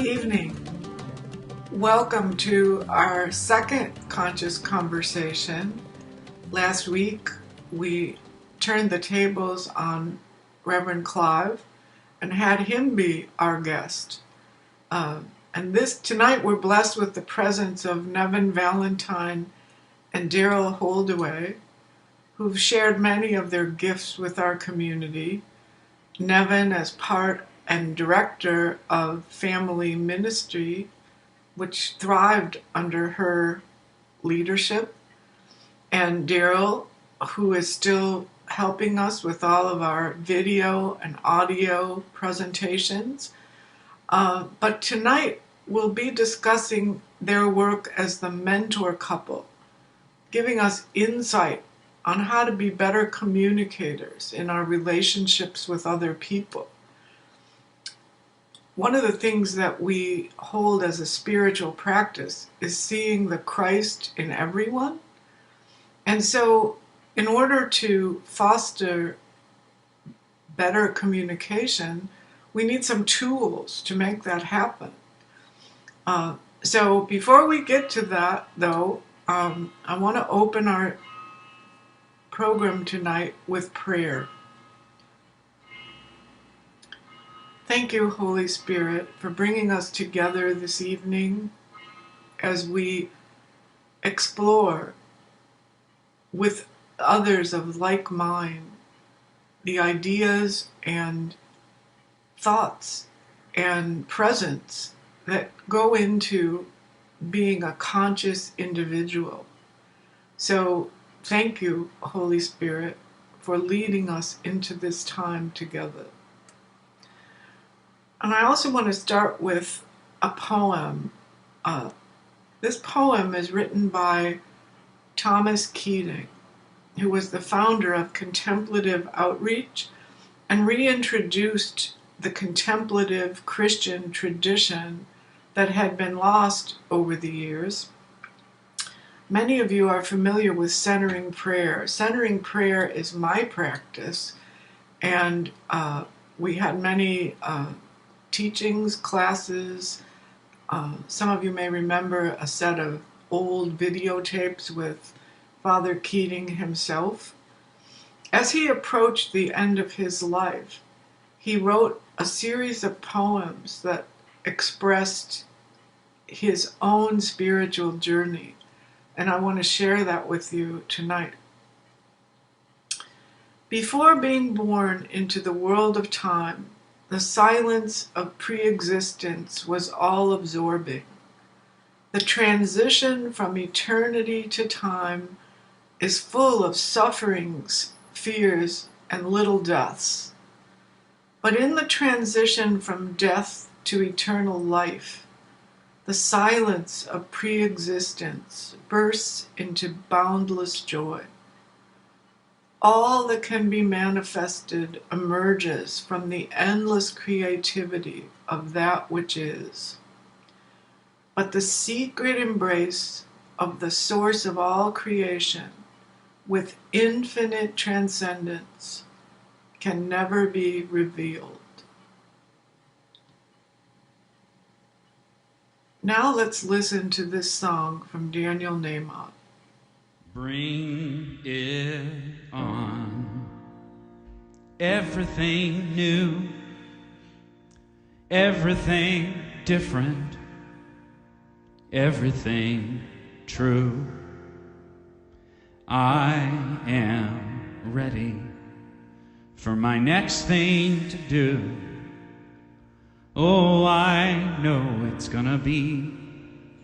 evening. Welcome to our second conscious conversation. Last week, we turned the tables on Reverend Clive and had him be our guest. Tonight we're blessed with the presence of Nevin Valentine and Darrell Holdaway, who've shared many of their gifts with our community. Nevin as part and director of Family Ministry, which thrived under her leadership, and Darrell, who is still helping us with all of our video and audio presentations. But tonight we'll be discussing their work as the mentor couple, giving us insight on how to be better communicators in our relationships with other people. One of the things that we hold as a spiritual practice is seeing the Christ in everyone. And so in order to foster better communication, we need some tools to make that happen. So before we get to that, though, I want to open our program tonight with prayer. Thank you, Holy Spirit, for bringing us together this evening as we explore with others of like mind the ideas and thoughts and presence that go into being a conscious individual. So thank you, Holy Spirit, for leading us into this time together. And I also want to start with a poem. This poem is written by Thomas Keating, who was the founder of Contemplative Outreach and reintroduced the contemplative Christian tradition that had been lost over the years. Many of you are familiar with centering prayer. Centering prayer is my practice, and we had many teachings, classes. Some of you may remember a set of old videotapes with Father Keating himself. As he approached the end of his life, he wrote a series of poems that expressed his own spiritual journey, and I want to share that with you tonight. Before being born into the world of time, the silence of pre-existence was all-absorbing. The transition from eternity to time is full of sufferings, fears, and little deaths. But in the transition from death to eternal life, the silence of pre-existence bursts into boundless joy. All that can be manifested emerges from the endless creativity of that which is. But the secret embrace of the source of all creation, with infinite transcendence, can never be revealed. Now let's listen to this song from Daniel Nahmod. Bring it on. Everything new, everything different, everything true. I am ready for my next thing to do. Oh, I know it's gonna be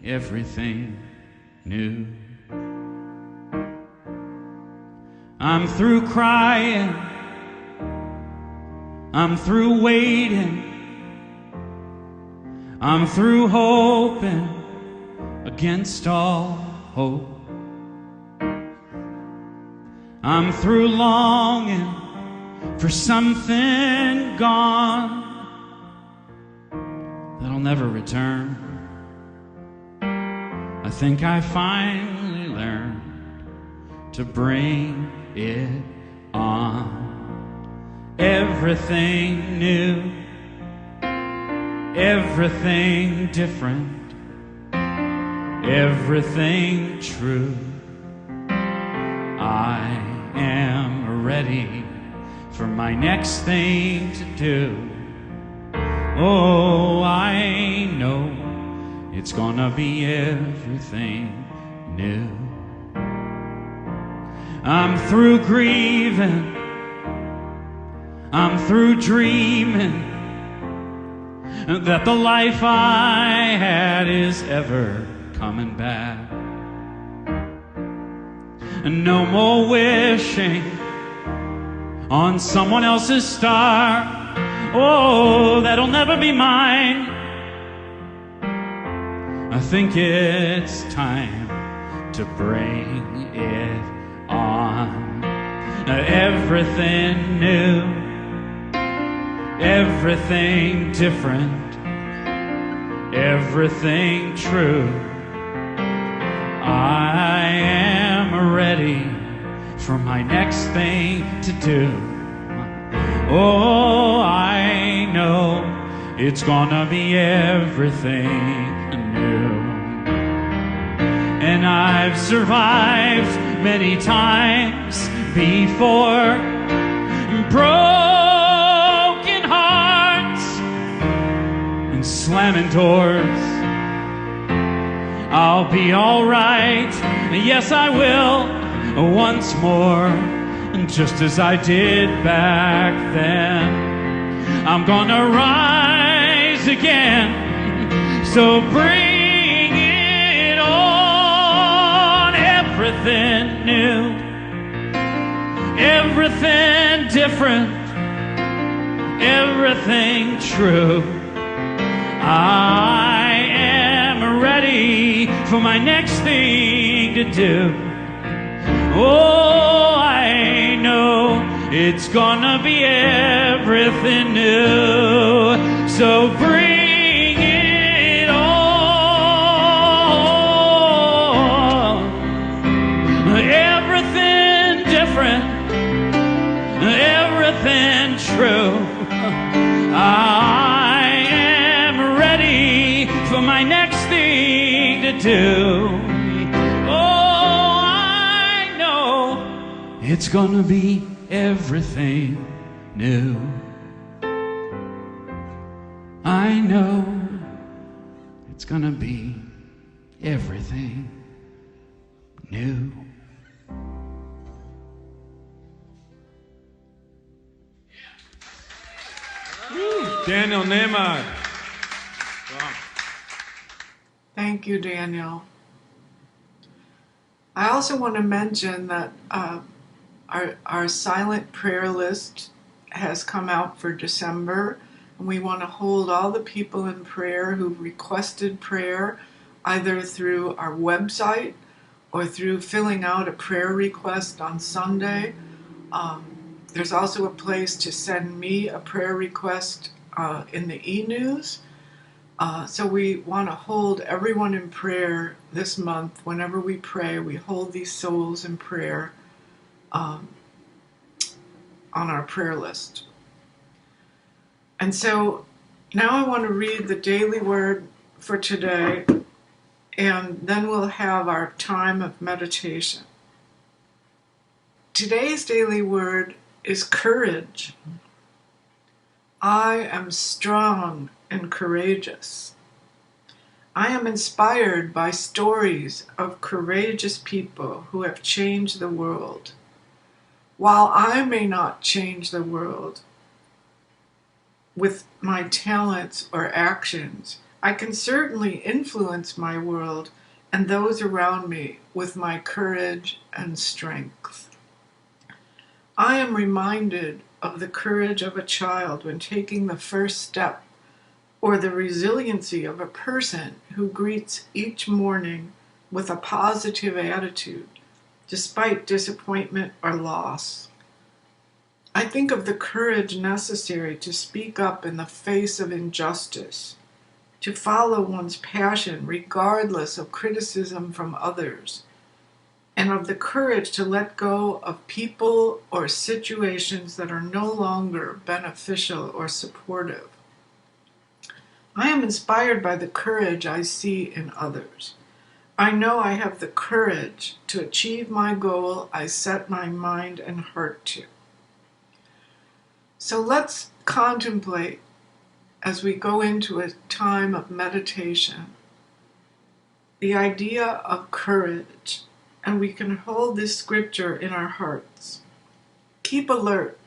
everything new. I'm through crying, I'm through waiting, I'm through hoping against all hope. I'm through longing for something gone that'll never return. I think I finally learned to bring it on. Everything new, everything different, everything true. I am ready for my next thing to do. Oh, I know it's gonna be everything new. I'm through grieving, I'm through dreaming that the life I had is ever coming back. And no more wishing on someone else's star. Oh, that'll never be mine. I think it's time to bring it on. Everything new, everything different, everything true. I am ready for my next thing to do. Oh, I know it's gonna be everything new. And I've survived many times before, broken hearts and slamming doors. I'll be all right, yes I will, once more, just as I did back then. I'm gonna rise again, so bring it on. Everything new, everything different, everything true. I am ready for my next thing to do. Oh, I know it's gonna be everything new. So bring it on. Everything different, everything true. I am ready for my next thing to do. It's gonna be everything new. I know it's gonna be everything new. Daniel Nehmar. Wow. Thank you, Daniel. I also want to mention that our silent prayer list has come out for December, and we want to hold all the people in prayer who've requested prayer, either through our website or through filling out a prayer request on Sunday. There's also a place to send me a prayer request in the e-news. So we want to hold everyone in prayer this month. Whenever we pray, we hold these souls in prayer on our prayer list. And so now I want to read the daily word for today, and then we'll have our time of meditation. Today's daily word is courage. I am strong and courageous. I am inspired by stories of courageous people who have changed the world. While I may not change the world with my talents or actions, I can certainly influence my world and those around me with my courage and strength. I am reminded of the courage of a child when taking the first step, or the resiliency of a person who greets each morning with a positive attitude, despite disappointment or loss. I think of the courage necessary to speak up in the face of injustice, to follow one's passion regardless of criticism from others, and of the courage to let go of people or situations that are no longer beneficial or supportive. I am inspired by the courage I see in others. I know I have the courage to achieve my goal I set my mind and heart to. So let's contemplate as we go into a time of meditation the idea of courage, and we can hold this scripture in our hearts. Keep alert.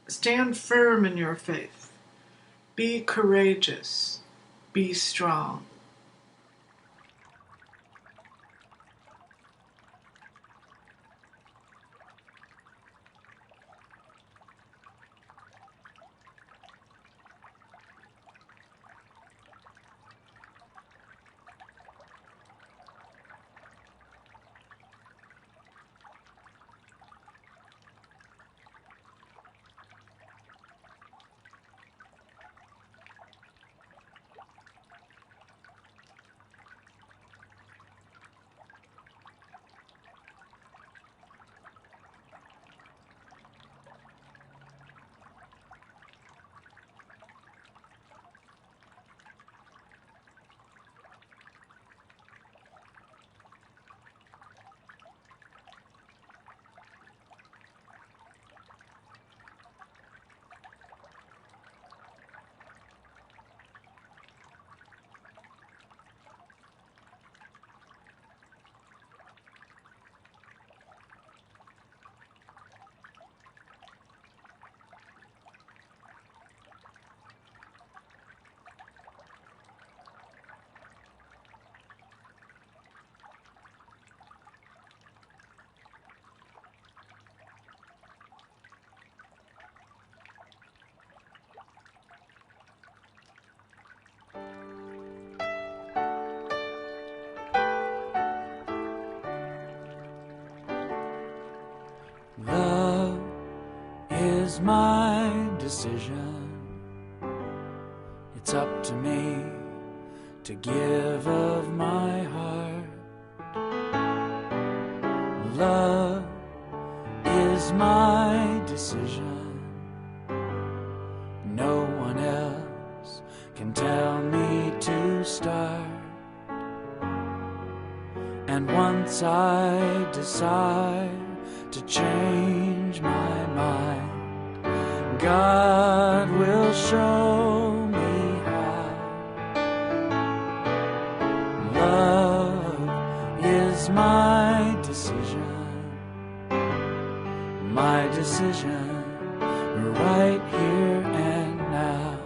Stand firm in your faith. Be courageous. Be strong. Love is my decision. It's up to me to give of my heart. Love is my decision. No one else can tell me to start. And once I decide to change my mind, God will show me how. Love is my decision right here and now.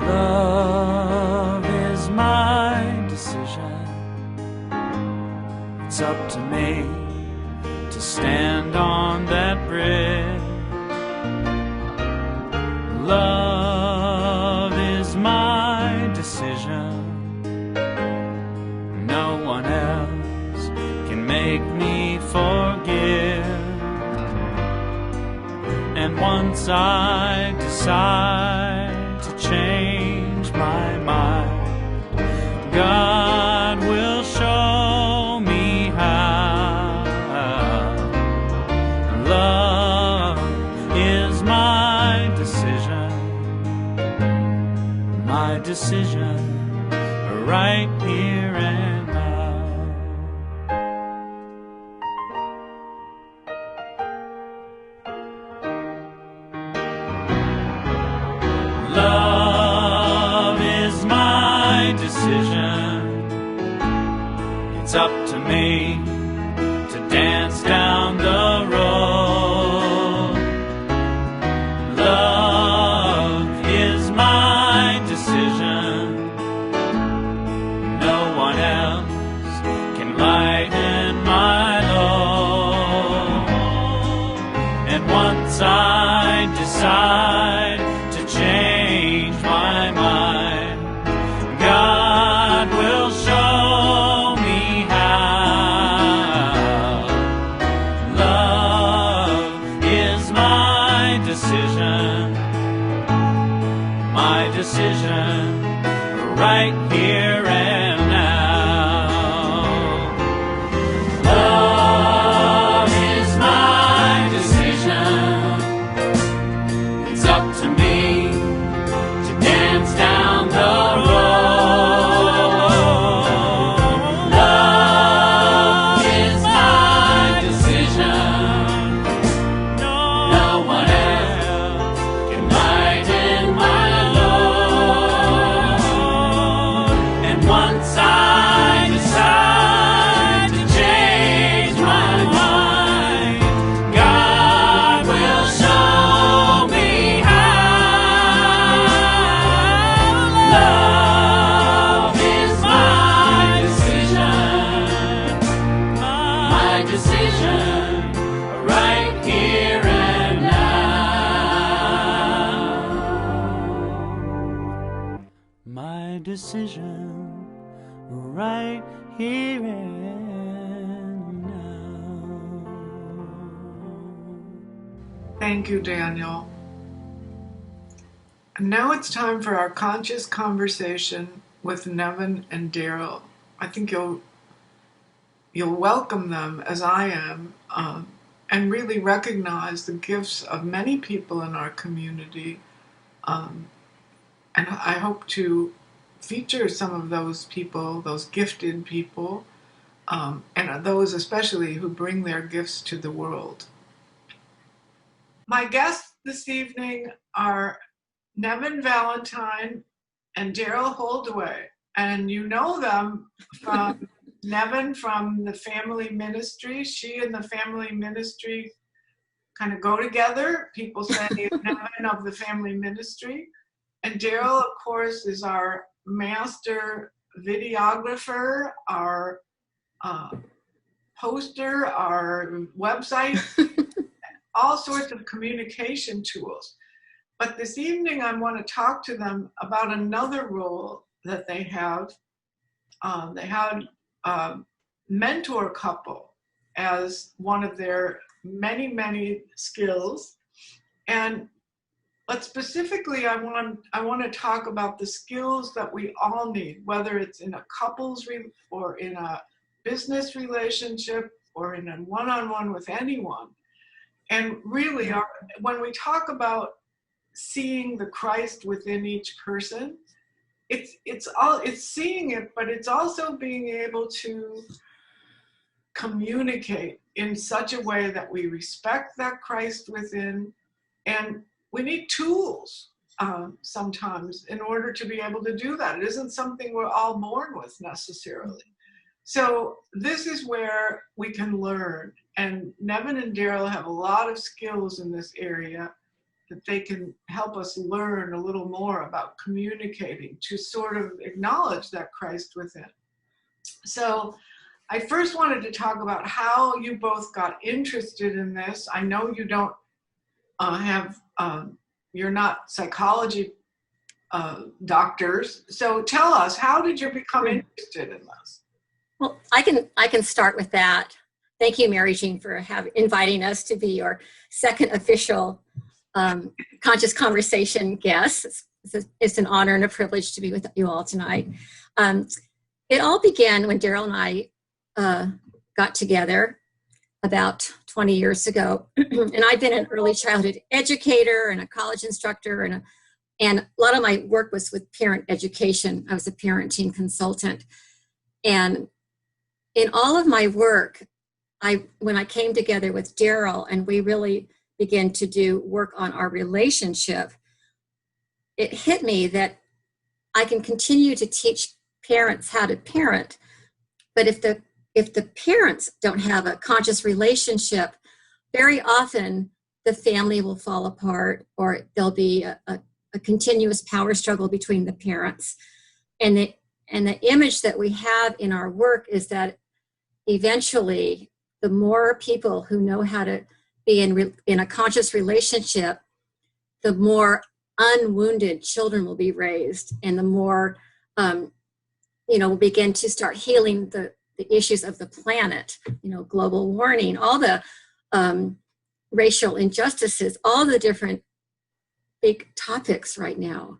Love is my decision. It's up to me to stand on that bridge. Love is my decision. No one else can make me forgive. And once I decide to change my mind, God will show me how. Love is my decision right here and now. Love is my decision. It's up to me to dance down the road. Love is my decision. No one else can lighten my load. And once I decide to change my mind, God will show me how. Love is my decision right here and now. Love is my decision. It's up to me to my decision right here and now. Thank you, Daniel. And now it's time for our conscious conversation with Nevin and Darrell. I think you'll welcome them as I am, and really recognize the gifts of many people in our community. And I hope to feature some of those people, those gifted people, and those especially who bring their gifts to the world. My guests this evening are Nevin Valentine and Darrell Holdaway. And you know them from Nevin from the family ministry. She and the family ministry kind of go together. People say Nevin of the family ministry. And Darrell, of course, is our master videographer, our poster, our website, all sorts of communication tools. But this evening, I want to talk to them about another role that they have. They had a mentor couple as one of their many, many skills. But specifically, I want to talk about the skills that we all need, whether it's in a couples or in a business relationship or in a one-on-one with anyone. And really, when we talk about seeing the Christ within each person, it's seeing it, but it's also being able to communicate in such a way that we respect that Christ within, and we need tools sometimes in order to be able to do that. It isn't something we're all born with necessarily. So this is where we can learn, and Nevin and Darrell have a lot of skills in this area that they can help us learn a little more about communicating to sort of acknowledge that Christ within. So I first wanted to talk about how you both got interested in this. I know you don't you're not psychology doctors. So tell us, how did you become interested in this? Well, I can start with that. Thank you, Mary Jean, for inviting us to be your second official Conscious Conversation guest. It's an honor and a privilege to be with you all tonight. It all began when Darrell and I got together about 20 years ago. And I've been an early childhood educator and a college instructor, and a lot of my work was with parent education. I was a parenting consultant. And in all of my work, when I came together with Darrell and we really began to do work on our relationship, it hit me that I can continue to teach parents how to parent, but if the parents don't have a conscious relationship, very often the family will fall apart, or there'll be a continuous power struggle between the parents. And the image that we have in our work is that eventually the more people who know how to be in a conscious relationship, the more unwounded children will be raised, and the more we'll begin to start healing the issues of the planet, global warming, all the racial injustices, all the different big topics right now.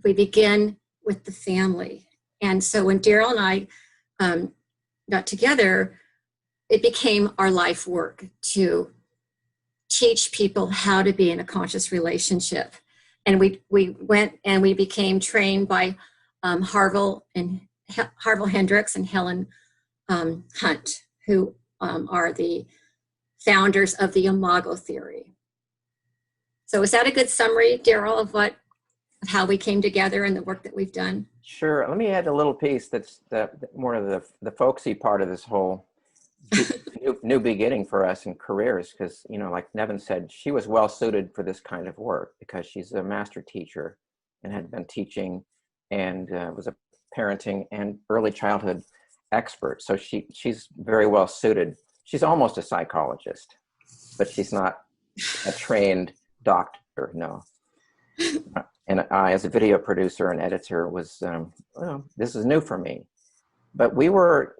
We begin with the family. And so when Darrell and I got together, it became our life work to teach people how to be in a conscious relationship. And we went and we became trained by Harville Hendricks and Helen Hunt, who are the founders of the Imago theory. So is that a good summary, Darrell, of how we came together and the work that we've done? Sure. Let me add a little piece that's more of the folksy part of this whole new beginning for us in careers, because, like Nevin said, she was well suited for this kind of work because she's a master teacher and had been teaching and was a parenting and early childhood expert. So she's very well suited. She's almost a psychologist, but she's not a trained doctor, no. And I, as a video producer and editor, was, well, this is new for me. But we were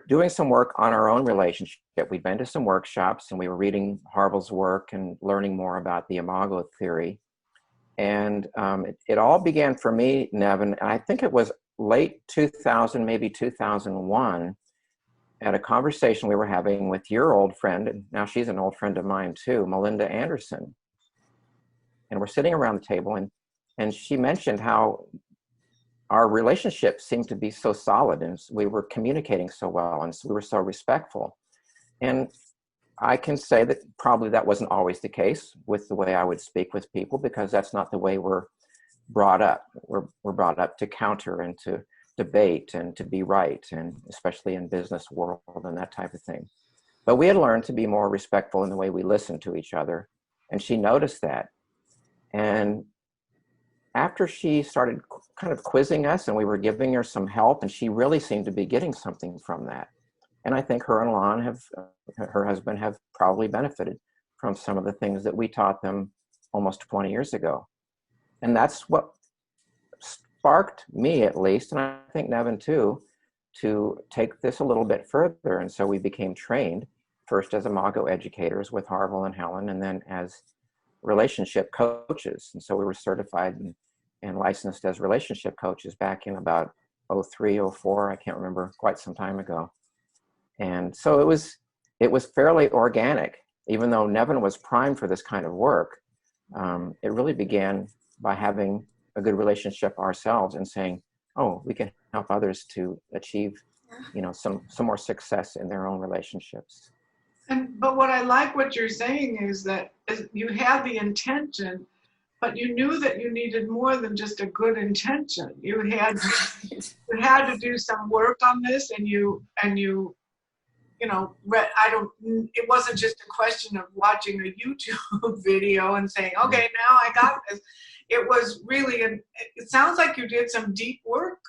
doing some work on our own relationship. We'd been to some workshops, and we were reading Harville's work and learning more about the imago theory. And it all began for me, Nevin, and I think it was late 2000, maybe 2001, at a conversation we were having with your old friend, and now she's an old friend of mine too, Melinda Anderson. And we're sitting around the table, and she mentioned how our relationship seemed to be so solid, and we were communicating so well, and we were so respectful. And I can say that probably that wasn't always the case with the way I would speak with people, because that's not the way we're brought up. We're brought up to counter and to debate and to be right, and especially in business world and that type of thing. But we had learned to be more respectful in the way we listened to each other, and she noticed that. And after she started kind of quizzing us, and we were giving her some help, and she really seemed to be getting something from that. And I think her and Lon her husband have probably benefited from some of the things that we taught them almost 20 years ago. And that's what sparked me, at least, and I think Nevin too, to take this a little bit further. And so we became trained, first as imago educators with Harville and Helen, and then as relationship coaches. And so we were certified and licensed as relationship coaches back in about 03, 04, I can't remember, quite some time ago. And so it was fairly organic, even though Nevin was primed for this kind of work. It really began by having a good relationship ourselves and saying, oh, we can help others to achieve, some more success in their own relationships. But what I like what you're saying is that you had the intention, but you knew that you needed more than just a good intention. You had to do some work on this, and it wasn't just a question of watching a YouTube video and saying, okay, now I got this. It was really, it sounds like you did some deep work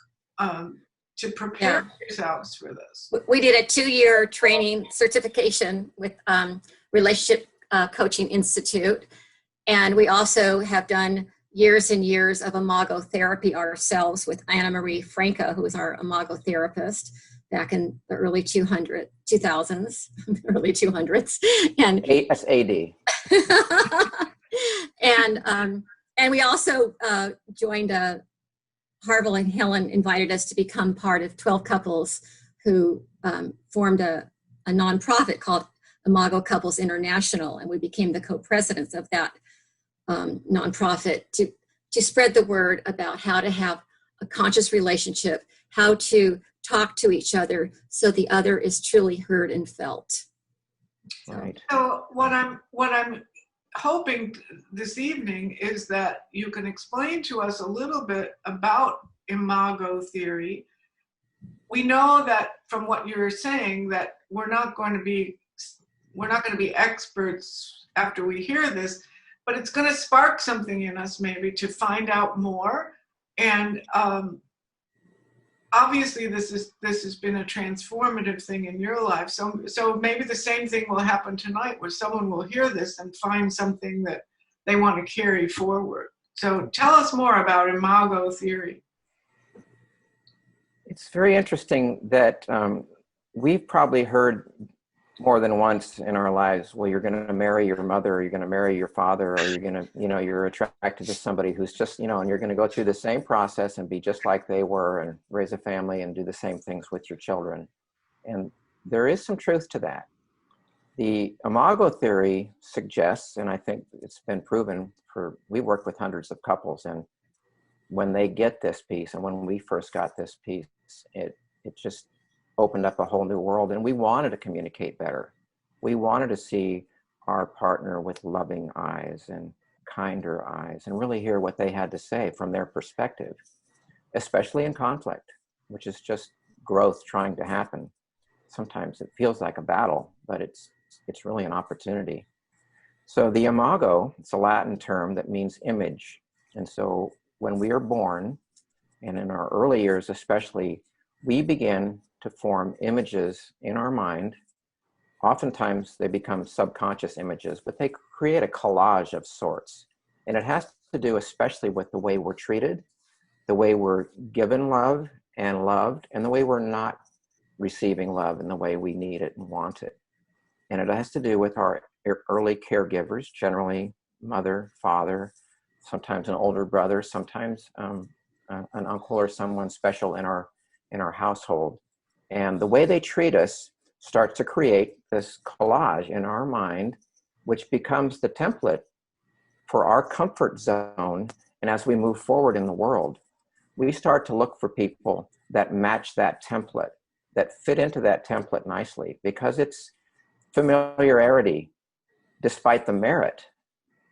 to prepare yourselves for this. We did a 2-year training certification with Relationship Coaching Institute. And we also have done years and years of imago therapy ourselves with Anna Marie Franca, who was our imago therapist back in the early 2000s, early 200s. And that's AD. And we also joined Harville and Helen invited us to become part of 12 couples who formed a nonprofit called Imago Couples International, and we became the co-presidents of that nonprofit to spread the word about how to have a conscious relationship, how to talk to each other so the other is truly heard and felt. Right. So what I'm hoping this evening is that you can explain to us a little bit about imago theory. We know that from what you're saying that we're not going to be experts after we hear this, but it's going to spark something in us maybe to find out more. And obviously this has been a transformative thing in your life. So maybe the same thing will happen tonight, where someone will hear this and find something that they want to carry forward. So tell us more about imago theory. It's very interesting that we've probably heard more than once in our lives, well, you're going to marry your mother, or you're going to marry your father, or you're going to, you're attracted to somebody who's just, and you're going to go through the same process and be just like they were and raise a family and do the same things with your children. And there is some truth to that. The imago theory suggests, and I think it's been proven we work with hundreds of couples, and when they get this piece, and when we first got this piece, it just opened up a whole new world, and we wanted to communicate better. We wanted to see our partner with loving eyes and kinder eyes and really hear what they had to say from their perspective, especially in conflict, which is just growth trying to happen. Sometimes it feels like a battle, but it's really an opportunity. So the imago, it's a Latin term that means image. And so when we are born, and in our early years especially, we begin to form images in our mind. Oftentimes they become subconscious images, but they create a collage of sorts. And it has to do especially with the way we're treated, the way we're given love and loved, and the way we're not receiving love in the way we need it and want it. And it has to do with our early caregivers, generally mother, father, sometimes an older brother, sometimes an uncle or someone special in our household. And the way they treat us starts to create this collage in our mind, which becomes the template for our comfort zone. And as we move forward in the world, we start to look for people that match that template, that fit into that template nicely, because it's familiarity despite the merit,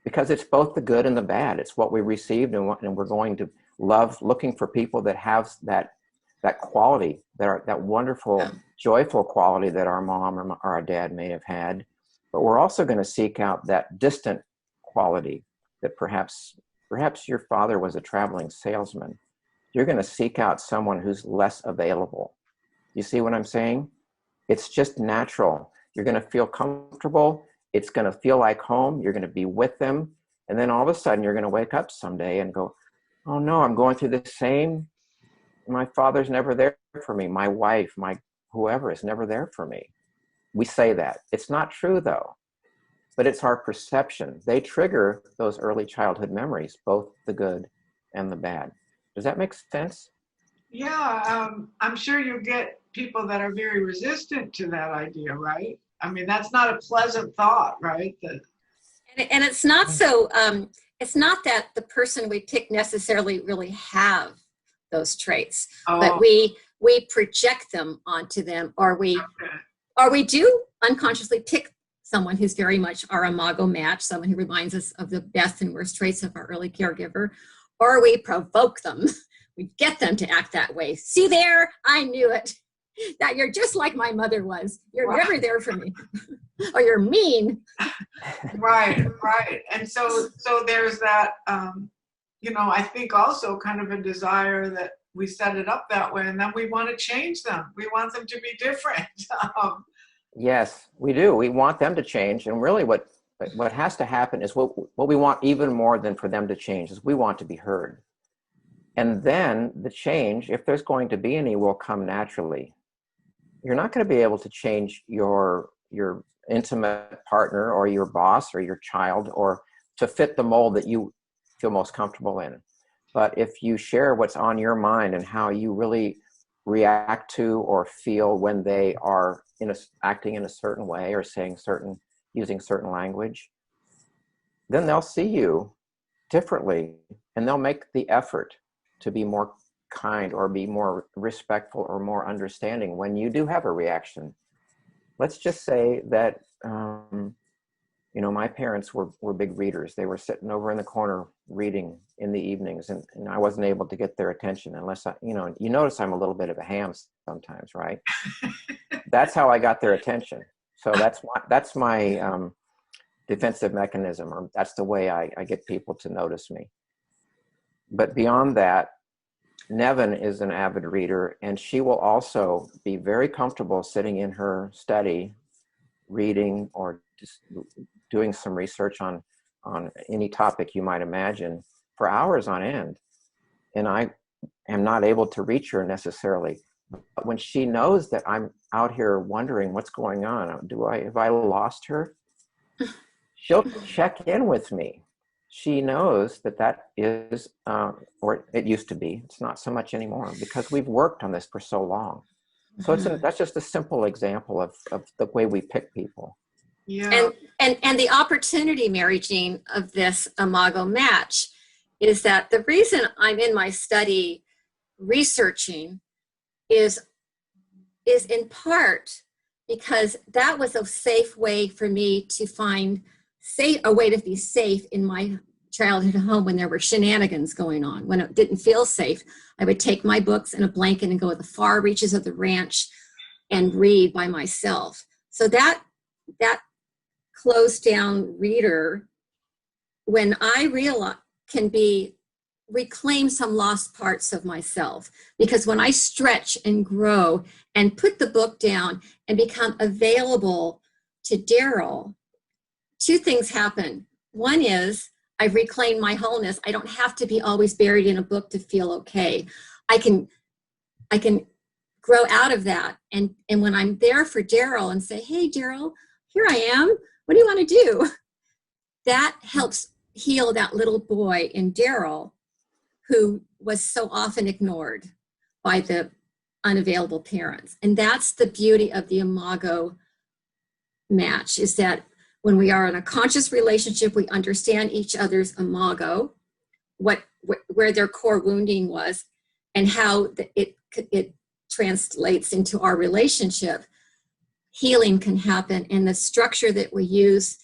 because it's both the good and the bad. It's what we received, and we're going to love looking for people that have that quality, that wonderful, joyful quality that our mom or our dad may have had. But we're also going to seek out that distant quality that perhaps your father was a traveling salesman. You're going to seek out someone who's less available. You see what I'm saying? It's just natural. You're going to feel comfortable. It's going to feel like home. You're going to be with them. And then all of a sudden you're going to wake up someday and go, oh no, I'm going through the same. My father's never there for me. My wife, my whoever is never there for me. We say that. It's not true though, but it's our perception. They trigger those early childhood memories, both the good and the bad. Does that make sense? Yeah, I'm sure you get people that are very resistant to that idea, right? I mean, that's not a pleasant thought, right? And it's not so, it's not that the person we pick necessarily really have those traits, but we project them onto them, or we do unconsciously pick someone who's very much our imago match, someone who reminds us of the best and worst traits of our early caregiver, or we provoke them. We get them to act that way. See there, I knew it. That you're just like my mother was. You're never there for me. Or you're mean. Right. And so there's that, I think also kind of a desire that we set it up that way, and then we want to change them. We want them to be different. Yes, we do. We want them to change. And really what has to happen is what we want even more than for them to change is we want to be heard. And then the change, if there's going to be any, will come naturally. You're not going to be able to change your intimate partner or your boss or your child or to fit the mold that you feel most comfortable in. But if you share what's on your mind and how you really react to or feel when they are acting in a certain way or using certain language, then they'll see you differently and they'll make the effort to be more kind or be more respectful or more understanding when you do have a reaction. Let's just say that, my parents were big readers. They were sitting over in the corner reading in the evenings, and I wasn't able to get their attention unless you notice I'm a little bit of a ham sometimes, right? That's how I got their attention. So that's my defensive mechanism, or that's the way I get people to notice me. But beyond that, Nevin is an avid reader, and she will also be very comfortable sitting in her study, reading or just doing some research on any topic you might imagine for hours on end. And I am not able to reach her necessarily. But when she knows that I'm out here wondering what's going on, have I lost her? She'll check in with me. She knows that is, or it used to be, it's not so much anymore because we've worked on this for so long. So that's just a simple example of the way we pick people. Yeah. And the opportunity, Mary Jean, of this imago match is that the reason I'm in my study researching is in part because that was a safe way for me to find a way to be safe in my childhood home when there were shenanigans going on. When it didn't feel safe, I would take my books and a blanket and go to the far reaches of the ranch and read by myself. So that closed down reader, when I realize, can reclaim some lost parts of myself. Because when I stretch and grow and put the book down and become available to Darrell, two things happen. One is I've reclaimed my wholeness. I don't have to be always buried in a book to feel okay. I can grow out of that. And when I'm there for Darrell and say, hey, Darrell, here I am. What do you want to do? That helps heal that little boy in Darrell who was so often ignored by the unavailable parents. And that's the beauty of the imago match, is that when we are in a conscious relationship, we understand each other's imago, where their core wounding was, and how it translates into our relationship. Healing can happen, and the structure that we use,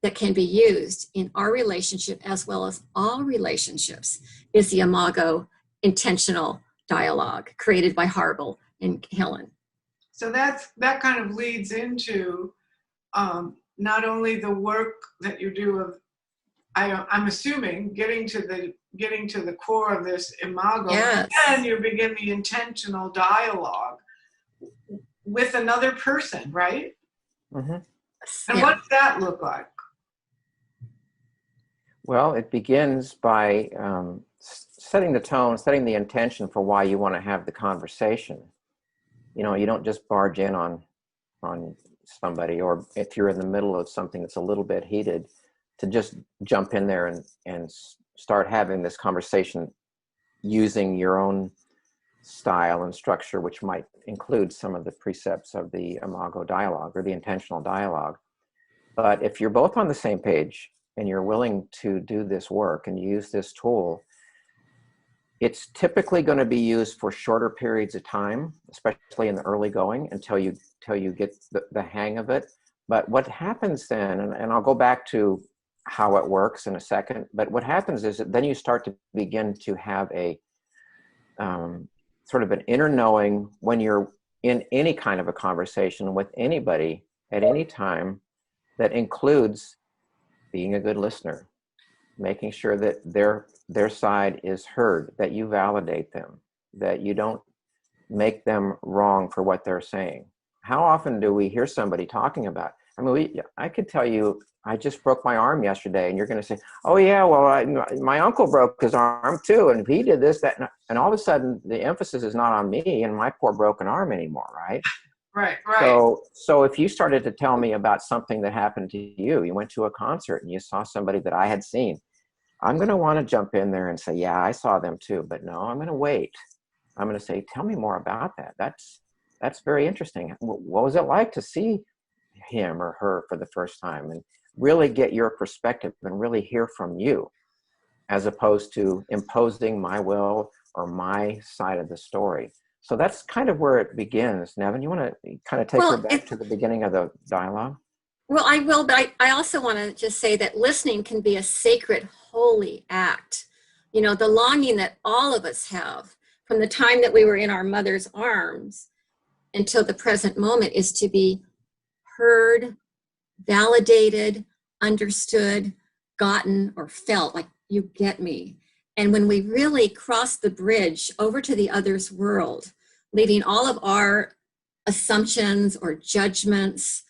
that can be used in our relationship as well as all relationships, is the imago intentional dialogue created by Harville and Helen. So that kind of leads into not only the work that you do of, I'm assuming, getting to the core of this imago, yes. And you begin the intentional dialogue with another person, right? Mm-hmm. And what does that look like? Well, it begins by setting the tone, setting the intention for why you want to have the conversation. You know, you don't just barge in on somebody, or if you're in the middle of something that's a little bit heated, to just jump in there and start having this conversation using your own style and structure, which might include some of the precepts of the imago dialogue or the intentional dialogue. But if you're both on the same page and you're willing to do this work and use this tool, it's typically going to be used for shorter periods of time, especially in the early going, until you get the hang of it. But what happens then, and I'll go back to how it works in a second, but what happens is that then you start to begin to have a sort of an inner knowing when you're in any kind of a conversation with anybody at any time, that includes being a good listener, making sure that their side is heard, that you validate them, that you don't make them wrong for what they're saying. How often do we hear somebody talking about, I could tell you, I just broke my arm yesterday, and you're going to say, oh yeah, well, my uncle broke his arm too, and he did this, that, and all of a sudden the emphasis is not on me and my poor broken arm anymore, right? Right. So if you started to tell me about something that happened to you, you went to a concert and you saw somebody that I had seen, I'm going to want to jump in there and say, yeah, I saw them too, but no, I'm going to wait. I'm going to say, tell me more about that. That's very interesting. What was it like to see him or her for the first time? And really get your perspective and really hear from you, as opposed to imposing my will or my side of the story. So that's kind of where it begins. Nevin, you want to kind of take her back to the beginning of the dialogue? Well, I will, but I also want to just say that listening can be a sacred, holy act. You know, the longing that all of us have from the time that we were in our mother's arms until the present moment is to be heard, validated, understood, gotten, or felt like you get me. And when we really cross the bridge over to the other's world, leaving all of our assumptions or judgments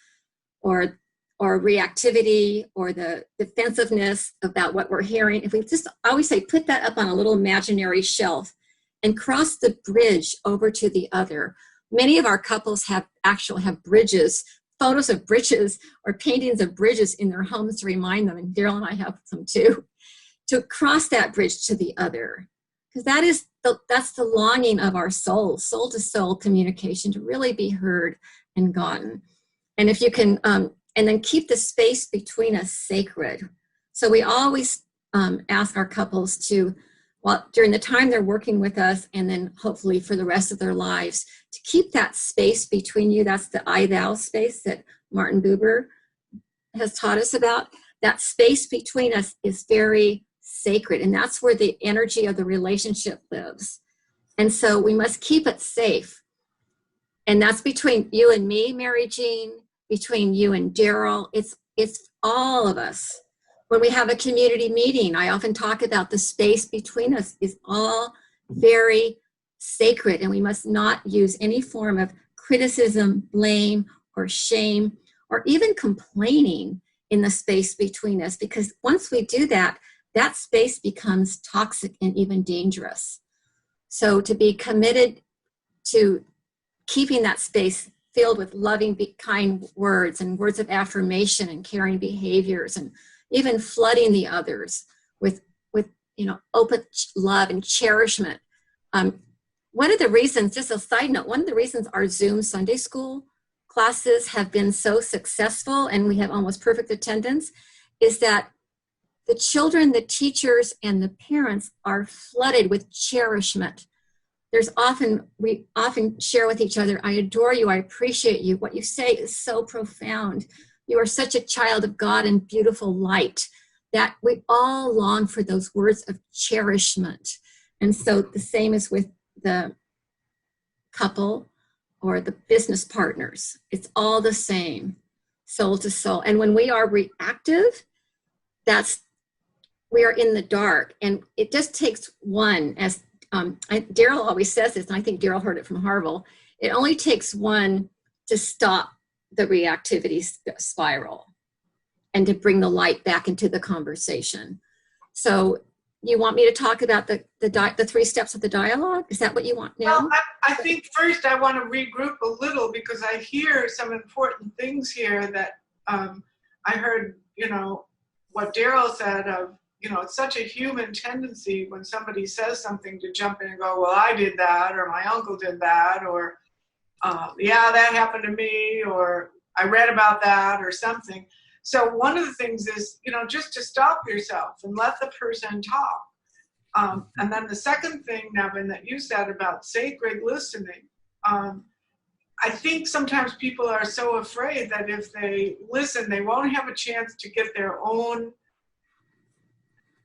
or reactivity or the defensiveness about what we're hearing, if we just, I always say, put that up on a little imaginary shelf and cross the bridge over to the other. Many of our couples have bridges, photos of bridges or paintings of bridges in their homes to remind them, and Darrell and I have some too, to cross that bridge to the other. Because that's the longing of our soul to soul communication, to really be heard and gotten. And if you can, and then keep the space between us sacred. So we always ask our couples to, well, during the time they're working with us, and then hopefully for the rest of their lives, to keep that space between you. That's the I-thou space that Martin Buber has taught us about. That space between us is very sacred, and that's where the energy of the relationship lives. And so we must keep it safe. And that's between you and me, Mary Jean, between you and Darrell. It's all of us. When we have a community meeting, I often talk about the space between us is all very sacred, and we must not use any form of criticism, blame, or shame, or even complaining in the space between us, because once we do that, that space becomes toxic and even dangerous. So to be committed to keeping that space filled with loving, kind words and words of affirmation and caring behaviors, and even flooding the others with open love and cherishment. One of the reasons, just a side note, one of the reasons our Zoom Sunday school classes have been so successful and we have almost perfect attendance is that the children, the teachers, and the parents are flooded with cherishment. We often share with each other, I adore you, I appreciate you. What you say is so profound. You are such a child of God and beautiful light, that we all long for those words of cherishment. And so the same is with the couple or the business partners. It's all the same, soul to soul. And when we are reactive, we are in the dark. And it just takes one, as Darrell always says this, and I think Darrell heard it from Harville, it only takes one to stop the reactivity spiral and to bring the light back into the conversation. So you want me to talk about the 3 steps of the dialogue? Is that what you want now? Well, I think first I want to regroup a little, because I hear some important things here that I heard, what Darrell said of, it's such a human tendency when somebody says something to jump in and go, well, I did that, or my uncle did that, or yeah, that happened to me, or I read about that, or something. So one of the things is, just to stop yourself and let the person talk. And then the second thing, Nevin, that you said about sacred listening, I think sometimes people are so afraid that if they listen, they won't have a chance to get their own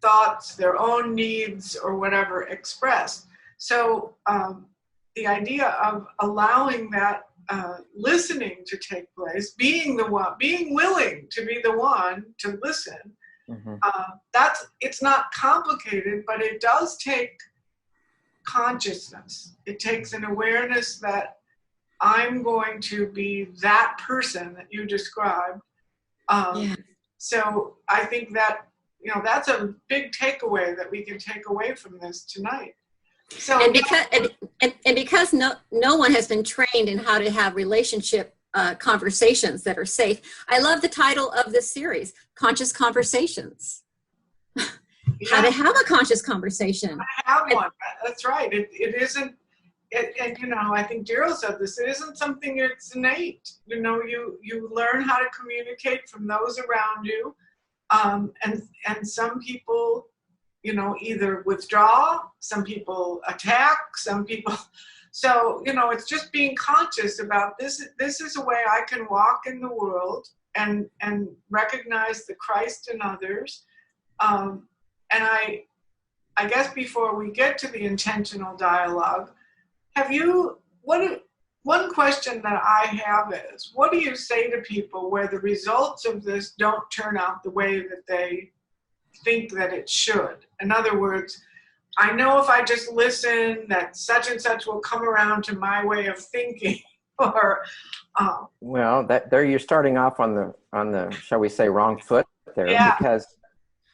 thoughts, their own needs, or whatever expressed. So the idea of allowing that listening to take place, being willing to be the one to listen, it's not complicated, but it does take consciousness. It takes an awareness that I'm going to be that person that you described. So I think that, that's a big takeaway that we can take away from this tonight. So, and because no one has been trained in how to have relationship conversations that are safe, I love the title of this series, Conscious Conversations. How to have a conscious conversation. Have one. That's right. It isn't. And I think Darrell said this. It isn't something that's innate. You learn how to communicate from those around you, and some people, either withdraw, some people attack, some people. So, it's just being conscious about this. This is a way I can walk in the world and recognize the Christ in others. And I guess before we get to the intentional dialogue, one question that I have is, what do you say to people where the results of this don't turn out the way that they think that it should? In other words, I know if I just listen that such and such will come around to my way of thinking, or well, there you're starting off on the shall we say wrong foot there, because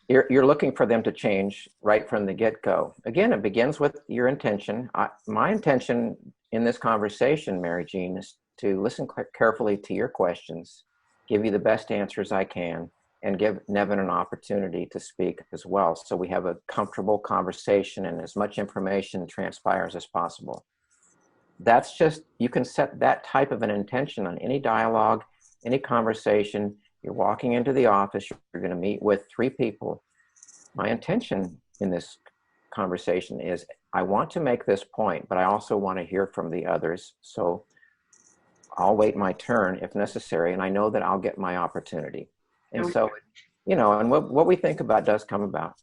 you're looking for them to change right from the get-go. Again, it begins with your intention. My intention in this conversation, Mary Jean, is to listen carefully to your questions, give you the best answers I can, and give Nevin an opportunity to speak as well, so we have a comfortable conversation and as much information transpires as possible. That's just, you can set that type of an intention on any dialogue, any conversation. You're walking into the office, you're going to meet with 3 people. My intention in this conversation is, I want to make this point, but I also want to hear from the others. So I'll wait my turn if necessary, and I know that I'll get my opportunity. And so, and what we think about does come about.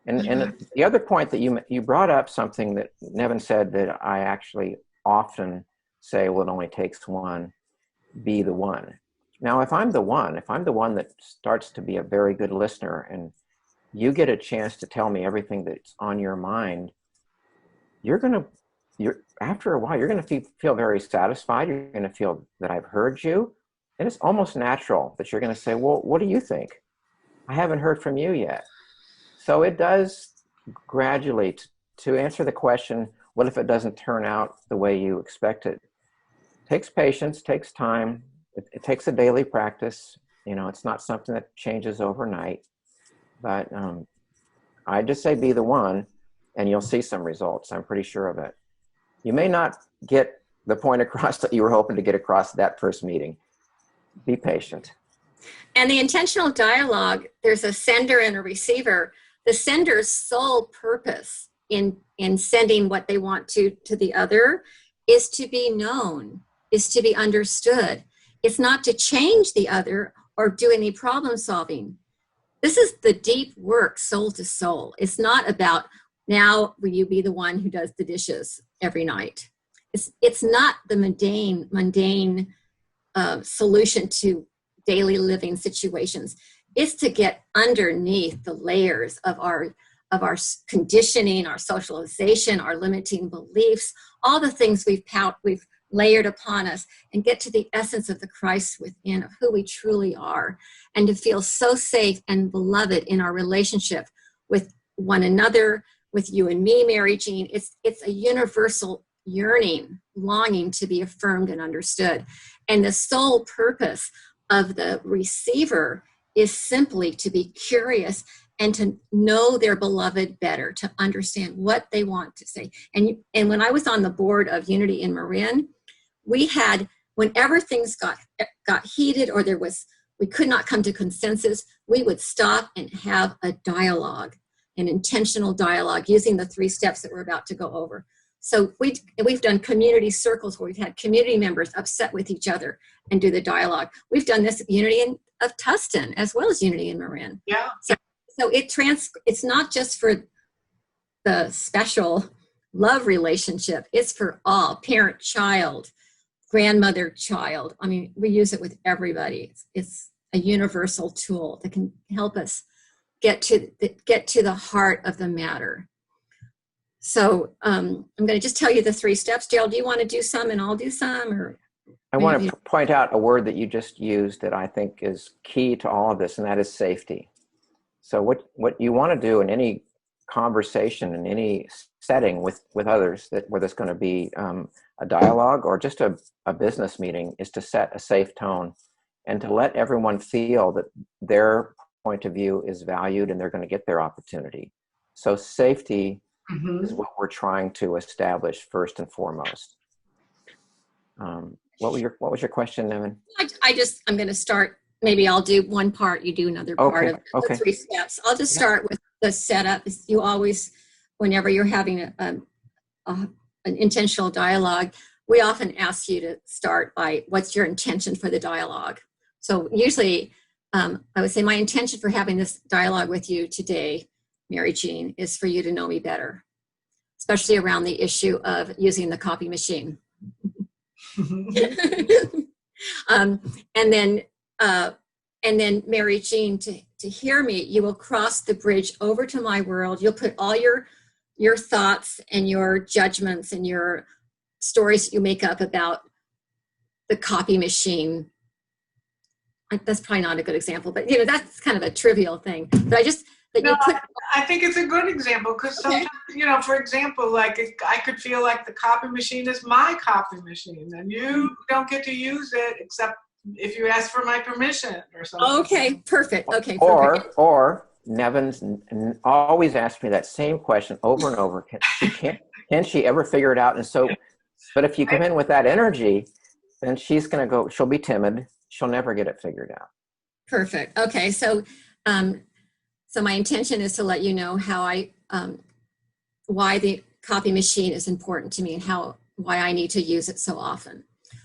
And the other point that you brought up, something that Nevin said that I actually often say, well, it only takes one, be the one. Now, if I'm the one that starts to be a very good listener, and you get a chance to tell me everything that's on your mind, after a while, you're going to feel very satisfied. You're going to feel that I've heard you. And it's almost natural that you're going to say, well, what do you think? I haven't heard from you yet. So it does gradually, to answer the question, what if it doesn't turn out the way you expect it? Takes patience, takes time. It takes a daily practice. It's not something that changes overnight. But I just say be the one, and you'll see some results. I'm pretty sure of it. You may not get the point across that you were hoping to get across that first meeting. Be patient. And the intentional dialogue, there's a sender and a receiver. The sender's sole purpose in sending what they want to the other is to be known, is to be understood. It's not to change the other or do any problem solving. This is the deep work, soul to soul. It's not about, now will you be the one who does the dishes every night? It's not the mundane solution to daily living situations. It's to get underneath the layers of our conditioning, our socialization, our limiting beliefs, all the things we've layered upon us, and get to the essence of the Christ within, of who we truly are, and to feel so safe and beloved in our relationship with one another, with you and me, Mary Jean. It's a universal yearning, longing to be affirmed and understood. And the sole purpose of the receiver is simply to be curious and to know their beloved better, to understand what they want to say. And when I was on the board of Unity in Marin, we had, whenever things got heated or we could not come to consensus, we would stop and have a dialogue, an intentional dialogue, using the 3 steps that we're about to go over. So we've done community circles where we've had community members upset with each other and do the dialogue. We've done this at Unity of Tustin as well as Unity in Marin. Yeah. So it's not just for the special love relationship. It's for all, parent, child, grandmother, child. I mean, we use it with everybody. It's a universal tool that can help us get to the heart of the matter. So I'm going to just tell you the 3 steps. Darrell, do you want to do some and I'll do some? Or I want to point out a word that you just used that I think is key to all of this, and that is safety. So what you want to do in any conversation, in any setting with others, where there's going to be a dialogue or just a business meeting, is to set a safe tone and to let everyone feel that their point of view is valued and they're going to get their opportunity. So safety is what we're trying to establish first and foremost. What was your question, Nevin? I'm going to start. Maybe I'll do one part, you do another part of the 3 steps. I'll just start with the setup. You always, whenever you're having an intentional dialogue, we often ask you to start by, what's your intention for the dialogue? So usually I would say, my intention for having this dialogue with you today, Mary Jean, is for you to know me better, especially around the issue of using the copy machine. And then Mary Jean, to hear me, you will cross the bridge over to my world. You'll put all your thoughts and your judgments and your stories that you make up about the copy machine. That's probably not a good example, but that's kind of a trivial thing. But I think it's a good example, because sometimes, for example, like I could feel like the copy machine is my copy machine, and you don't get to use it except if you ask for my permission or something. Okay, perfect. Okay, or Nevin's always asks me that same question over and over. Can she ever figure it out? And so, but if you come in with that energy, then she'll be timid. She'll never get it figured out. Perfect. Okay, so my intention is to let you know how why the copy machine is important to me and why I need to use it so often.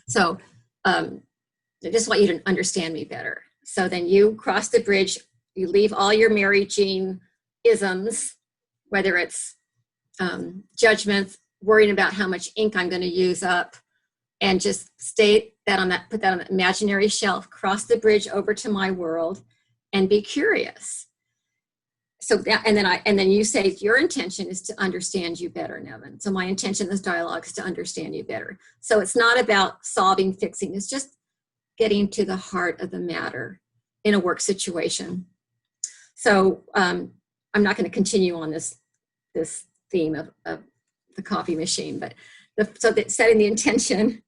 So I just want you to understand me better. So then you cross the bridge, you leave all your Mary Jean isms, whether it's judgments, worrying about how much ink I'm going to use up, and just put that on the imaginary shelf, cross the bridge over to my world, and be curious. So and then you say your intention is to understand you better, Nevin. So my intention in this dialogue is to understand you better. So it's not about solving, fixing. It's just getting to the heart of the matter in a work situation. So I'm not going to continue on this theme of the coffee machine, but so that setting the intention,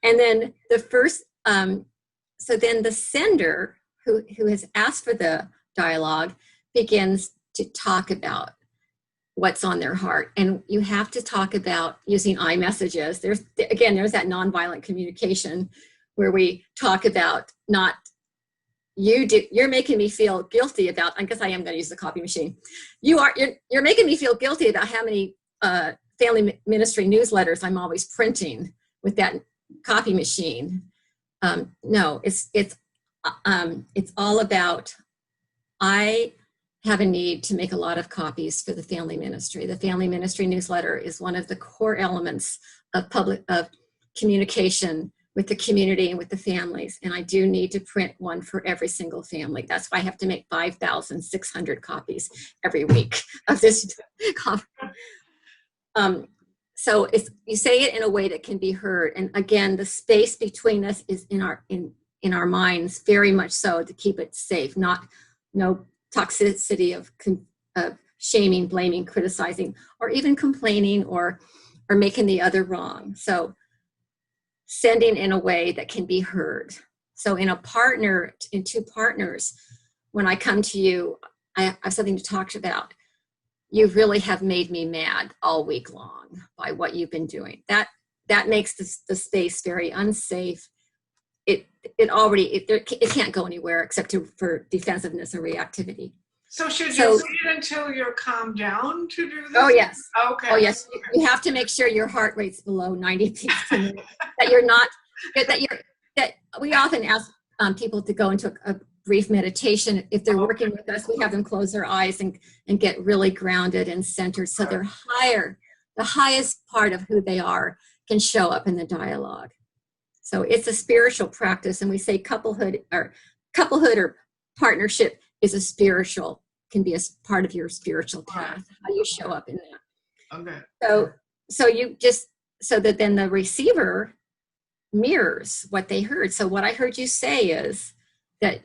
and then the first, so then the sender who has asked for the dialogue begins to talk about what's on their heart. And you have to talk about using iMessages. There's that nonviolent communication where we talk about not, you're making me feel guilty about, I guess I am going to use the copy machine. You're making me feel guilty about how many family ministry newsletters I'm always printing with that copy machine. No, it's all about, I have a need to make a lot of copies for the family ministry. The family ministry newsletter is one of the core elements of communication with the community and with the families. And I do need to print one for every single family. That's why I have to make 5,600 copies every week of this. So you say it in a way that can be heard. And again, the space between us is in our minds, very much so, to keep it safe, no toxicity of shaming, blaming, criticizing, or even complaining or making the other wrong. So sending in a way that can be heard. So in two partners, when I come to you, I have something to talk about. You really have made me mad all week long by what you've been doing. That makes the space very unsafe. It can't go anywhere except for defensiveness and reactivity. So should you wait until you're calmed down to do this? Oh yes. Okay. Oh yes. You have to make sure your heart rate's below 90 beats per minute. That we often ask people to go into a brief meditation. If they're working with us, we have them close their eyes and get really grounded and centered, so they're higher. The highest part of who they are can show up in the dialogue. So it's a spiritual practice, and we say couplehood or partnership is can be a part of your spiritual path, how you show up in that. Okay. So that then the receiver mirrors what they heard. So what I heard you say is that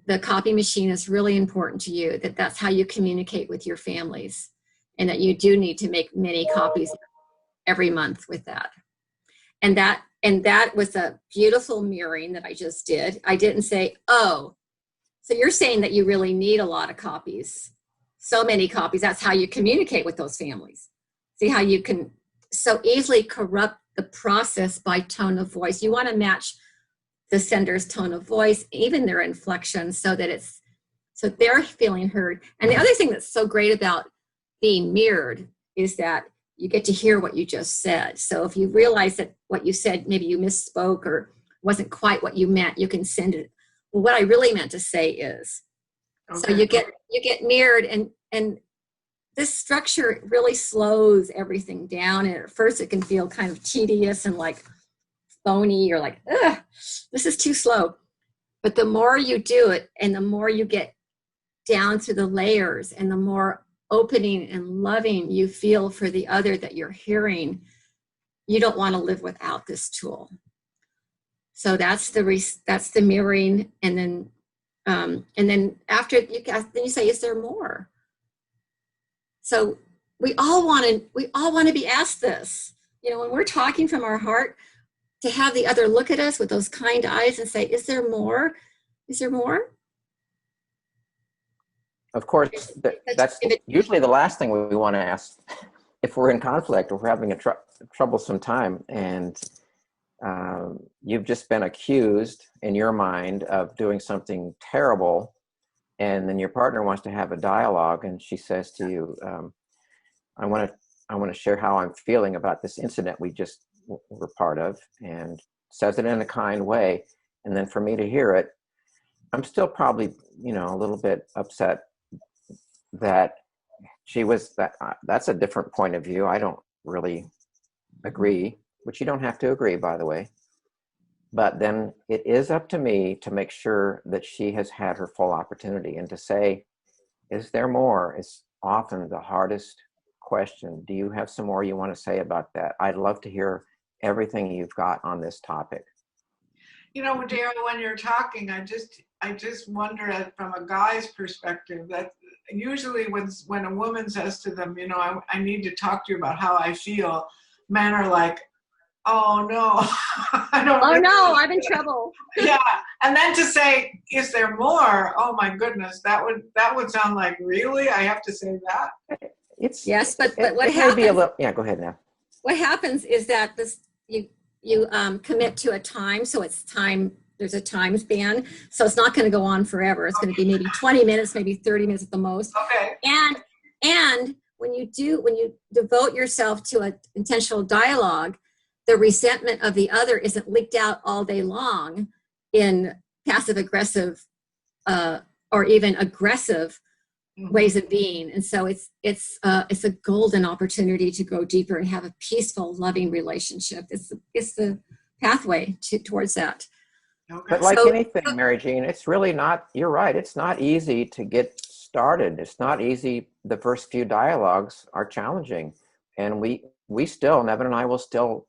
the copy machine is really important to you, that's how you communicate with your families, and that you do need to make many copies every month with that. And that was a beautiful mirroring that I just did. I didn't say, oh, so you're saying that you really need a lot of copies, so many copies. That's how you communicate with those families. See how you can so easily corrupt the process by tone of voice. You want to match the sender's tone of voice, even their inflection, so they're feeling heard. And the other thing that's so great about being mirrored is that you get to hear what you just said. So if you realize that what you said, maybe you misspoke or wasn't quite what you meant, you can send it. Well, what I really meant to say is, so you get mirrored, and this structure really slows everything down. And at first it can feel kind of tedious and like phony, or like, ugh, this is too slow. But the more you do it, and the more you get down to the layers, and the more opening and loving you feel for the other that you're hearing, you don't want to live without this tool. So that's the mirroring, and then after then you say, is there more? So we all want to be asked this. When we're talking from our heart, to have the other look at us with those kind eyes and say, is there more? Is there more? Of course, that's usually the last thing we want to ask if we're in conflict or we're having a troublesome time. And you've just been accused in your mind of doing something terrible. And then your partner wants to have a dialogue, and she says to you, I want to share how I'm feeling about this incident we just were part of, and says it in a kind way. And then for me to hear it, I'm still probably, a little bit upset that that's a different point of view. I don't really agree, which you don't have to agree, by the way. But then it is up to me to make sure that she has had her full opportunity, and to say, is there more? Is often the hardest question. Do you have some more you want to say about that? I'd love to hear everything you've got on this topic. Darrell, when you're talking, I just wonder from a guy's perspective, that usually when a woman says to them, I need to talk to you about how I feel, men are like, oh no, I don't. Oh no, I'm in trouble. Yeah, and then to say, is there more? Oh my goodness, that would sound like, really? I have to say that? Yes, but what it happens? May be a little, yeah, go ahead now. What happens is that you commit to a time, so it's time. There's a time span, so it's not going to go on forever. It's going to be maybe 20 minutes, maybe 30 minutes at the most. Okay. And when you devote yourself to an intentional dialogue, the resentment of the other isn't leaked out all day long in passive aggressive or even aggressive ways of being. And so it's a golden opportunity to go deeper and have a peaceful, loving relationship. It's the pathway towards that. Okay. But like anything, Mary Jean, it's really not, you're right, it's not easy to get started. It's not easy. The first few dialogues are challenging. And we still, Nevin and I will still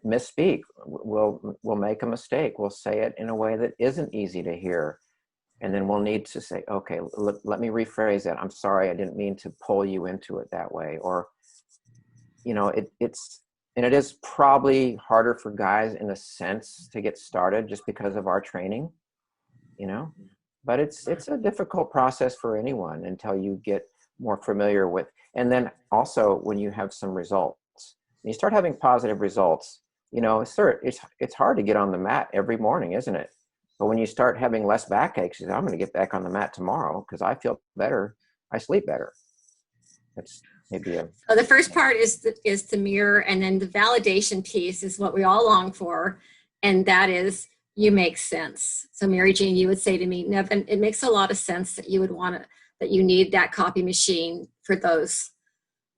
misspeak. We'll make a mistake. We'll say it in a way that isn't easy to hear. And then we'll need to say, okay, let me rephrase that. I'm sorry, I didn't mean to pull you into it that way. Or, it is probably harder for guys in a sense to get started just because of our training, but it's a difficult process for anyone until you get more familiar with. And then also when you have some results, when you start having positive results, it's hard to get on the mat every morning, isn't it? But when you start having less backaches, you say, I'm going to get back on the mat tomorrow because I feel better. I sleep better. That's maybe So the first part is the mirror, and then the validation piece is what we all long for, and that is you make sense. So Mary Jean, you would say to me, Nevin, it makes a lot of sense that you would that you need that copy machine for those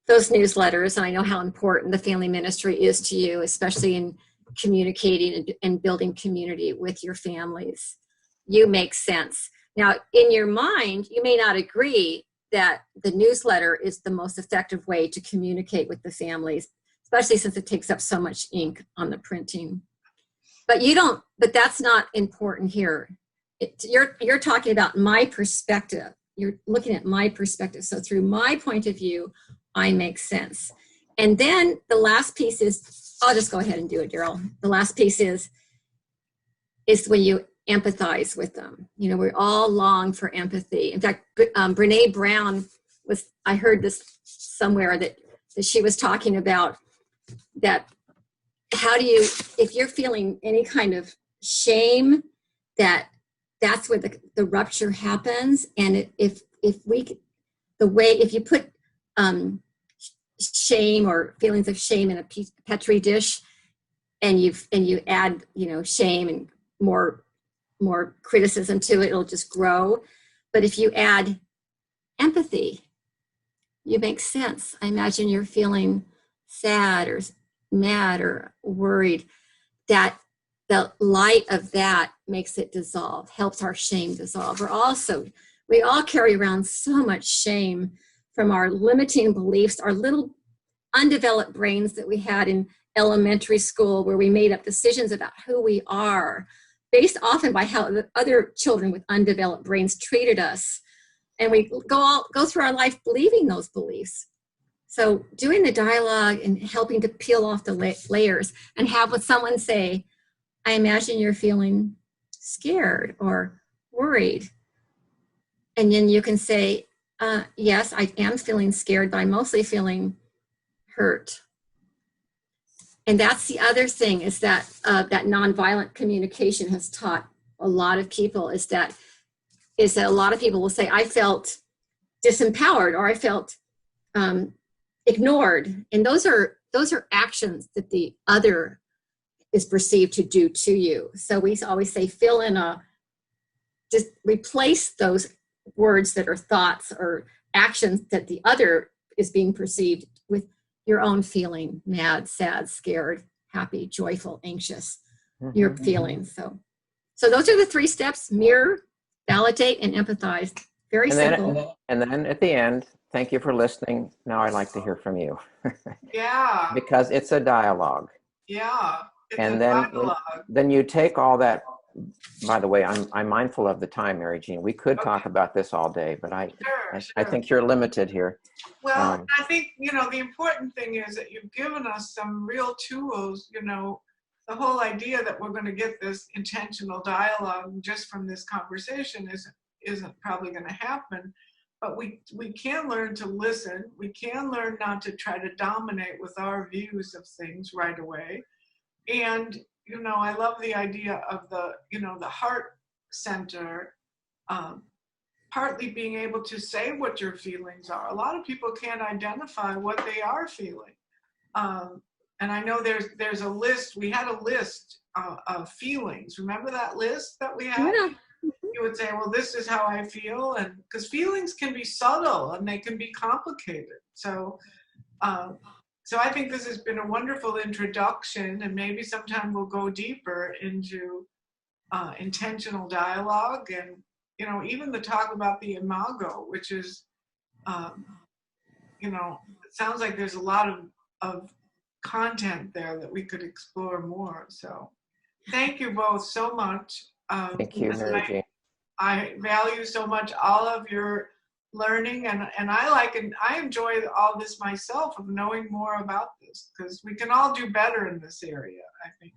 newsletters, and I know how important the family ministry is to you, especially in communicating and building community with your families. You make sense. Now, in your mind, you may not agree that the newsletter is the most effective way to communicate with the families, especially since it takes up so much ink on the printing. But that's not important here. You're talking about my perspective. You're looking at my perspective. So through my point of view, I make sense. And then the last piece is, I'll just go ahead and do it, Darrell. The last piece is when you empathize with them. We all long for empathy. In fact, Brene Brown I heard this somewhere that she was talking about that. How do you, if you're feeling any kind of shame, that's where the rupture happens. And if you put shame or feelings of shame in a petri dish, and you add shame and more criticism to it, it'll just grow. But if you add empathy, you make sense. I imagine you're feeling sad or mad or worried, that the light of that makes it dissolve, helps our shame dissolve. We all carry around so much shame from our limiting beliefs, our little undeveloped brains that we had in elementary school, where we made up decisions about who we are based often by how the other children with undeveloped brains treated us. And we go through our life believing those beliefs. So doing the dialogue and helping to peel off the layers and have someone say, I imagine you're feeling scared or worried. And then you can say, yes, I am feeling scared, but I'm mostly feeling hurt. And that's the other thing, is that that nonviolent communication has taught a lot of people is that a lot of people will say, I felt disempowered, or I felt ignored. And those are actions that the other is perceived to do to you. So we always say, just replace those words that are thoughts or actions that the other is being perceived with your own feeling: mad, sad, scared, happy, joyful, anxious, your feelings. So those are the 3 steps: mirror, validate, and empathize. Very simple. And then at the end, thank you for listening. Now I'd like to hear from you. Yeah. Because it's a dialogue. Yeah. And then you take all that by the way, I'm mindful of the time, Mary Jean. We could talk about this all day, but I think you're limited here. Well, I think, the important thing is that you've given us some real tools. The whole idea that we're going to get this intentional dialogue just from this conversation isn't probably going to happen. But we can learn to listen. We can learn not to try to dominate with our views of things right away. And, I love the idea of the heart center, partly being able to say what your feelings are. A lot of people can't identify what they are feeling. And I know there's a list. We had a list of feelings. Remember that list that we had? Yeah. You would say, well, this is how I feel. And because feelings can be subtle and they can be complicated. So I think this has been a wonderful introduction, and maybe sometime we'll go deeper into intentional dialogue and, even the talk about the imago, which is, it sounds like there's a lot of content there that we could explore more. So thank you both so much. Thank you, Mary Jane. I value so much all of your learning, and I enjoy all this myself, of knowing more about this, because we can all do better in this area, I think.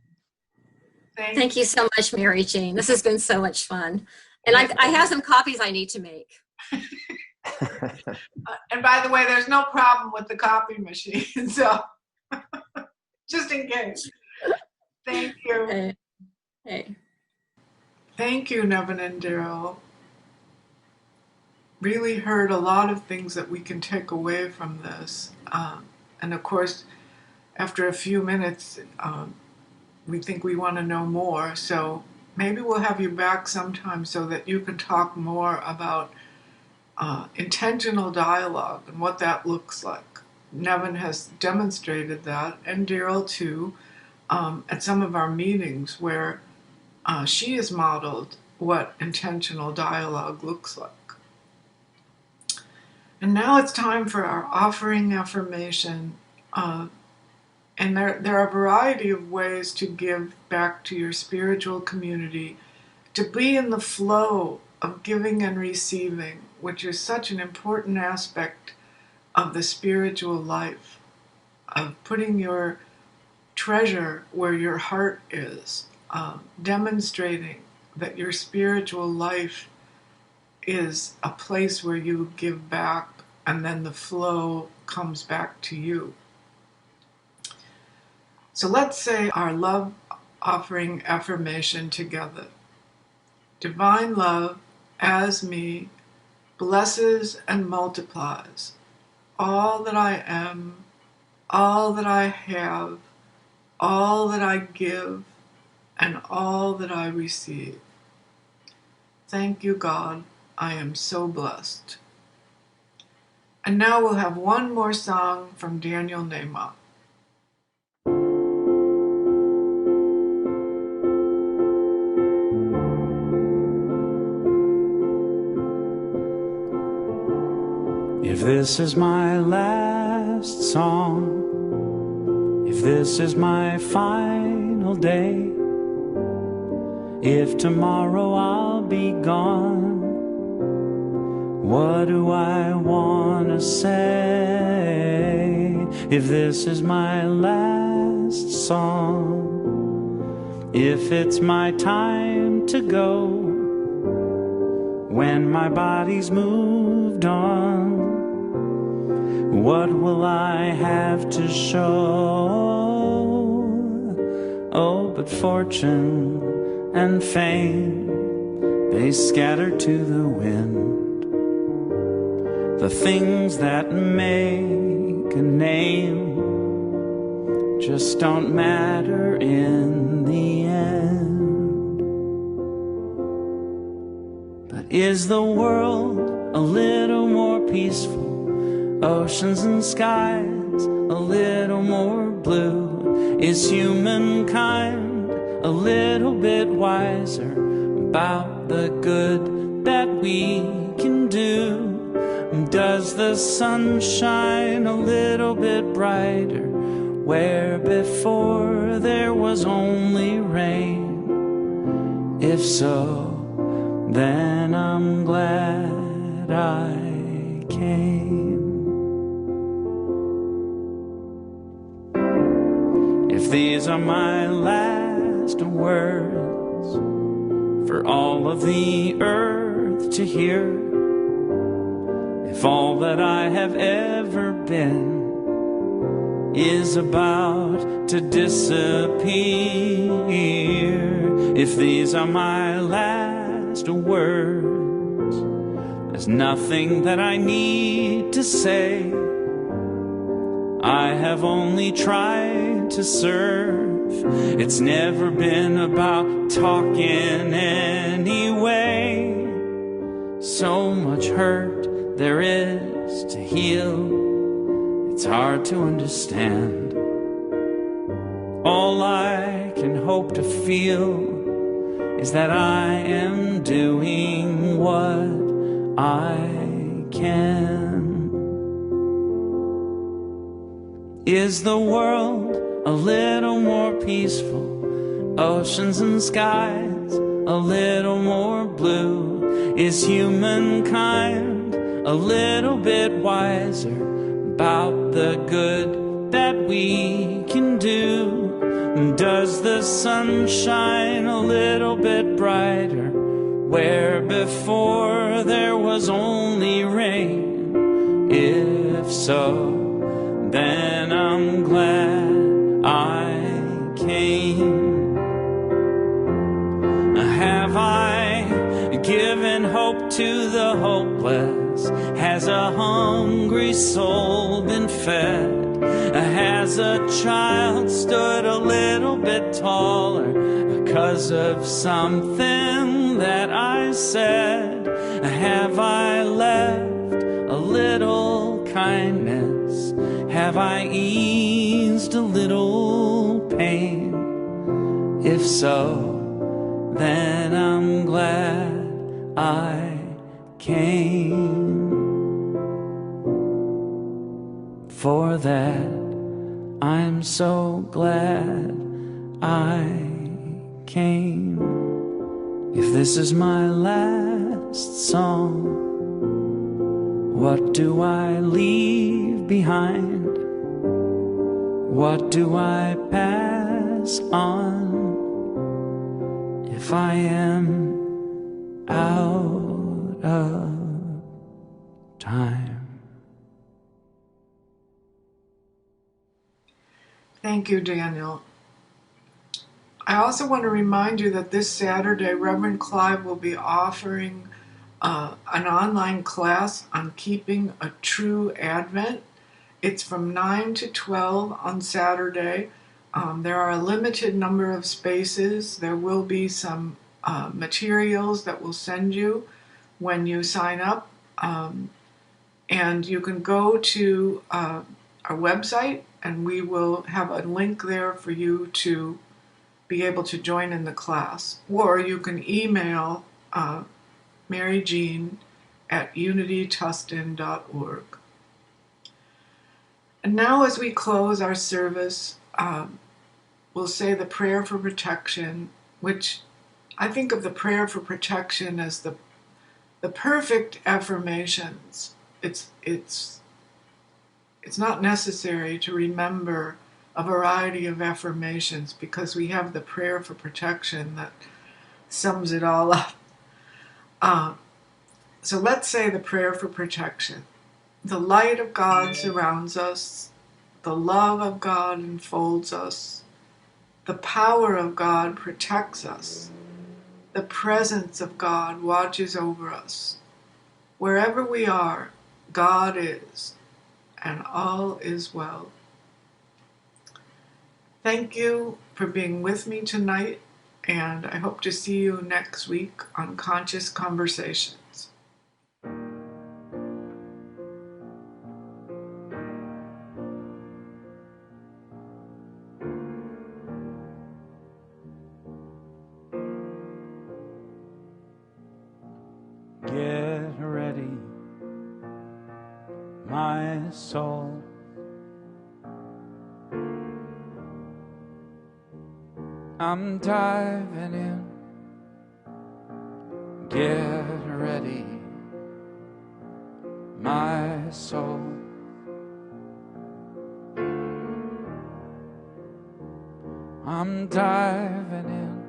Thank you so much, Mary Jean. This has been so much fun. And I have some copies I need to make. And by the way, there's no problem with the copy machine, so just in case. Thank you. Hey. Thank you, Nevin and Darrell. Really heard a lot of things that we can take away from this. And of course, after a few minutes, we think we want to know more. So maybe we'll have you back sometime so that you can talk more about intentional dialogue and what that looks like. Nevin has demonstrated that, and Darrell too, at some of our meetings where she has modeled what intentional dialogue looks like. And now it's time for our offering affirmation. And there are a variety of ways to give back to your spiritual community, to be in the flow of giving and receiving, which is such an important aspect of the spiritual life, of putting your treasure where your heart is, demonstrating that your spiritual life is a place where you give back and then the flow comes back to you. So let's say our love offering affirmation together. Divine love, as me, blesses and multiplies all that I am, all that I have, all that I give, and all that I receive. Thank you, God. I am so blessed. And now we'll have one more song from Daniel Nema. If this is my last song, if this is my final day, if tomorrow I'll be gone, what do I want to say? If this is my last song, if it's my time to go, when my body's moved on, what will I have to show? Oh, but fortune and fame, they scatter to the wind. The things that make a name just don't matter in the end. But is the world a little more peaceful? Oceans and skies a little more blue? Is humankind a little bit wiser about the good that we can do? Does the sun shine a little bit brighter where before there was only rain? If so, then I'm glad I came. If these are my last words for all of the earth to hear, if all that I have ever been is about to disappear, if these are my last words, there's nothing that I need to say. I have only tried to serve. It's never been about talking anyway. So much hurt there is to heal, it's hard to understand. All I can hope to feel is that I am doing what I can. Is the world a little more peaceful? Oceans and skies a little more blue? Is humankind a little bit wiser about the good that we can do? Does the sun shine a little bit brighter where before there was only rain? If so, then I'm glad I came. Have I given hope to the hopeless? Has a hungry soul been fed? Has a child stood a little bit taller because of something that I said? Have I left a little kindness? Have I eased a little pain? If so, then I'm glad I came. For that, I'm so glad I came. If this is my last song, what do I leave behind? What do I pass on if I am out of time? Thank you, Daniel. I also want to remind you that this Saturday, Reverend Clive will be offering an online class on keeping a true Advent. It's from 9 to 12 on Saturday. There are a limited number of spaces. There will be some materials that we'll send you when you sign up. And you can go to our website, and we will have a link there for you to be able to join in the class. Or you can email Mary Jean at unitytustin.org. And now as we close our service, we'll say the prayer for protection, which I think of the prayer for protection as the perfect affirmations. It's not necessary to remember a variety of affirmations because we have the prayer for protection that sums it all up. So let's say the prayer for protection. The light of God surrounds us. The love of God enfolds us. The power of God protects us. The presence of God watches over us. Wherever we are, God is, and all is well. Thank you for being with me tonight, and I hope to see you next week on Conscious Conversations. Get ready, my soul. I'm diving in Get ready, my soul. I'm diving in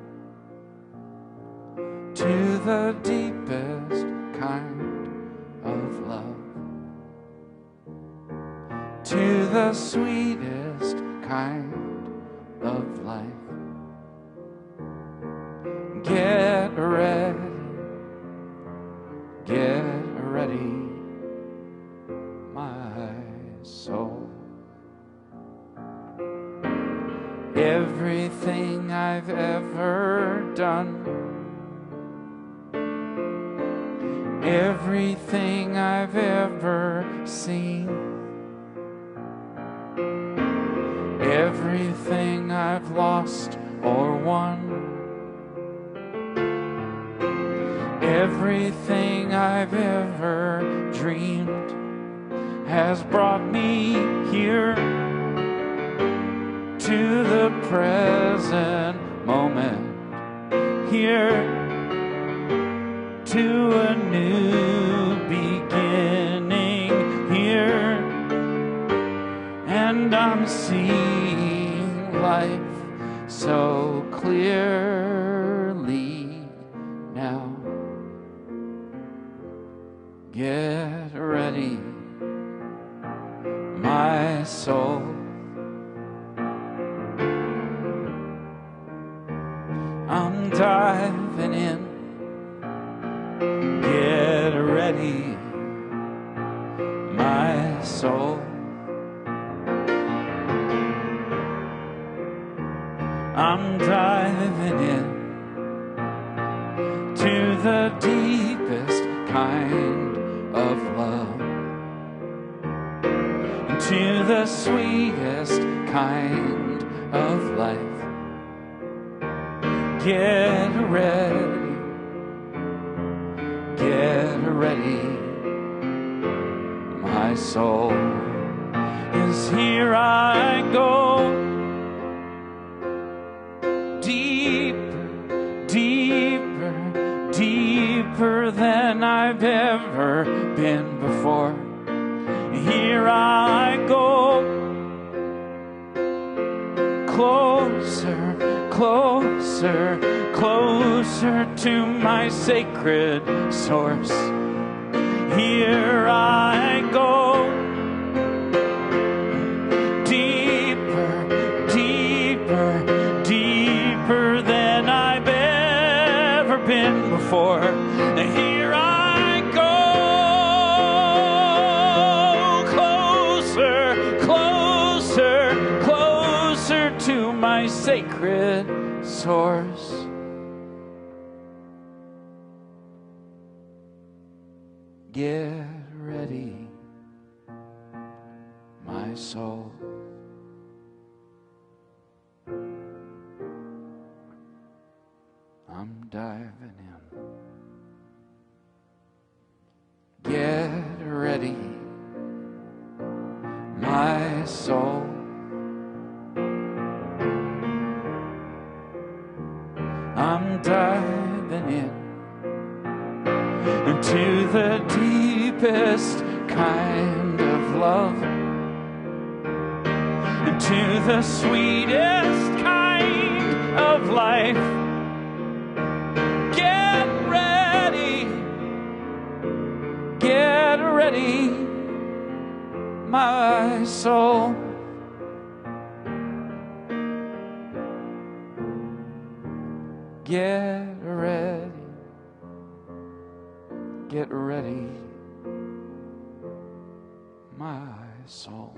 to the deepest kind of love, to the sweetest kind of life. Get ready, my soul. Everything I've ever done, everything I've ever seen, everything I've lost or won, everything I've ever dreamed has brought me here to the present moment, here to a new beginning, here, and I'm seeing life so clearly now. Get ready, my soul. I'm diving in. Get ready, my soul. I'm diving in to the deepest kind of love, to the sweetest kind of life. Get ready, my soul. 'Cause here I go, deeper, deeper, deeper than I've ever been before. Here I go, closer, closer, closer to my sacred source. Here I go, deeper, deeper, deeper than I've ever been before. Here I go, closer, closer, closer to my sacred source. Get ready, my soul. I'm diving in. Get ready, my soul. I'm diving in into the deepest kind of love, into the sweetest kind of life. Get ready, my soul. Get ready, my soul.